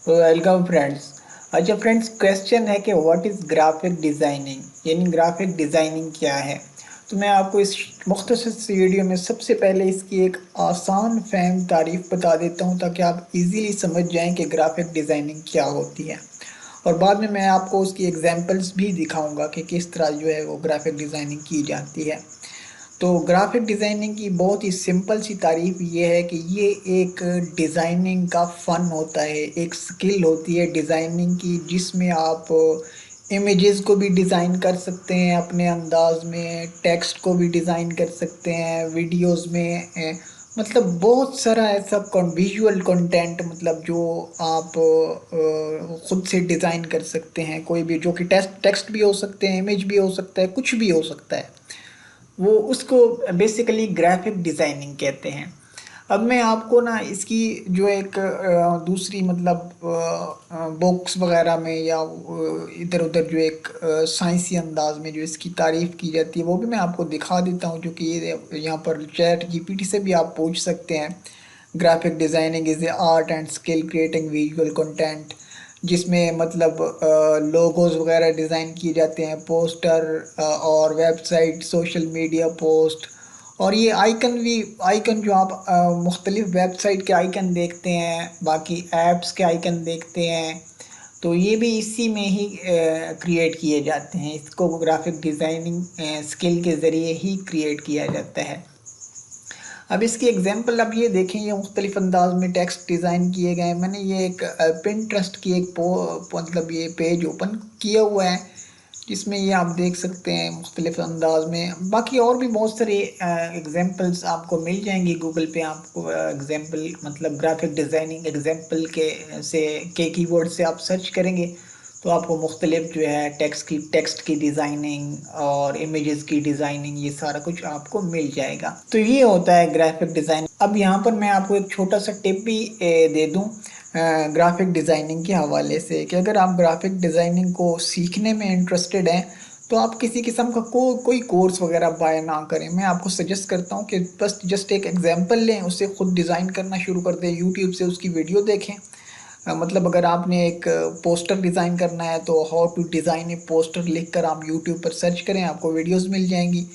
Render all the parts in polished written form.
Welcome friends. अच्छा friends, question है कि व्हाट इज़ ग्राफिक डिज़ाइनिंग, यानी ग्राफिक डिज़ाइनिंग क्या है। तो मैं आपको इस मुख्तसर सी वीडियो में सबसे पहले इसकी एक आसान फहम तारीफ बता देता हूँ ताकि आप इजीली समझ जाएं कि ग्राफिक डिज़ाइनिंग क्या होती है। और बाद में मैं आपको उसकी एग्जांपल्स भी दिखाऊंगा कि किस तरह जो है वो ग्राफिक डिज़ाइनिंग की जाती है। तो ग्राफिक डिज़ाइनिंग की बहुत ही सिंपल सी तारीफ ये है कि ये एक डिज़ाइनिंग का फ़न होता है, एक स्किल होती है डिज़ाइनिंग की, जिसमें आप इमेजेस को भी डिज़ाइन कर सकते हैं अपने अंदाज में, टेक्स्ट को भी डिज़ाइन कर सकते हैं वीडियोस में। मतलब बहुत सारा ऐसा विजुअल कंटेंट, मतलब जो आप खुद से डिज़ाइन कर सकते हैं, कोई भी जो कि टेक्स्ट टेक्स्ट भी हो सकते हैं, इमेज भी हो सकता है, कुछ भी हो सकता है। वो उसको बेसिकली ग्राफिक डिज़ाइनिंग कहते हैं। अब मैं आपको ना इसकी जो एक दूसरी मतलब बुक्स वगैरह में या इधर उधर जो एक साइंसी अंदाज में जो इसकी तारीफ की जाती है वो भी मैं आपको दिखा देता हूँ, जो कि ये यहाँ पर चैट जीपीटी से भी आप पूछ सकते हैं। Graphic designing is a art and skill creating visual content, जिसमें मतलब लोगोस वगैरह डिज़ाइन किए जाते हैं, पोस्टर और वेबसाइट, सोशल मीडिया पोस्ट। और ये आइकन भी, आइकन जो आप मुख्तलिफ वेबसाइट के आइकन देखते हैं, बाकी ऐप्स के आइकन देखते हैं, तो ये भी इसी में ही क्रिएट किए जाते हैं। इसको ग्राफिक डिज़ाइनिंग स्किल के ज़रिए ही क्रिएट किया जाता है। अब इसकी एग्जांपल अब ये देखें, ये मुख्तलिफ अंदाज में टेक्स्ट डिज़ाइन किए गए हैं। मैंने ये एक पिंटरेस्ट की एक मतलब ये पेज ओपन किया हुआ है, जिसमें ये आप देख सकते हैं मुख्तलिफ अंदाज में। बाकी और भी बहुत सारे एग्जांपल्स आपको मिल जाएंगी गूगल पे। आपको एग्जांपल मतलब ग्राफिक डिज़ाइनिंग एग्जांपल के कीवर्ड से आप सर्च करेंगे तो आपको मुख्तलिफ जो है टेक्स्ट की डिज़ाइनिंग और इमेजेस की डिज़ाइनिंग, ये सारा कुछ आपको मिल जाएगा। तो ये होता है ग्राफिक डिज़ाइन। अब यहाँ पर मैं आपको एक छोटा सा टिप भी दे दूँ ग्राफिक डिज़ाइनिंग के हवाले से, कि अगर आप ग्राफिक डिज़ाइनिंग को सीखने में इंटरेस्टेड हैं तो आप किसी किस्म का कोई कोर्स वगैरह बाय ना करें। मैं आपको सजेस्ट करता हूँ कि बस जस्ट एक एग्जांपल लें, उससे खुद डिज़ाइन करना शुरू कर दें, यूट्यूब से उसकी वीडियो देखें। मतलब अगर आपने एक पोस्टर डिज़ाइन करना है तो how to design a poster लिख कर आप यूट्यूब पर सर्च करें, आपको वीडियोस मिल जाएंगी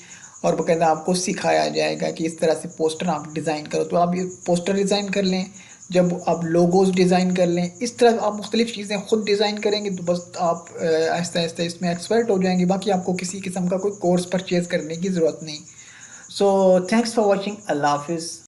और बाकायदा आपको सिखाया जाएगा कि इस तरह से पोस्टर आप डिज़ाइन करो। तो आप ये पोस्टर डिज़ाइन कर लें, जब आप लोगोज़ डिज़ाइन कर लें, इस तरह आप मुख्तलिफ़ चीज़ें खुद डिज़ाइन करेंगे तो बस आप आहिस्ता आहिस्ता इसमें एक्सपर्ट हो जाएंगे। बाकी आपको किसी किस्म का कोई कोर्स परचेज़ करने की ज़रूरत नहीं। So thanks for watching. अल्लाह हाफिज़।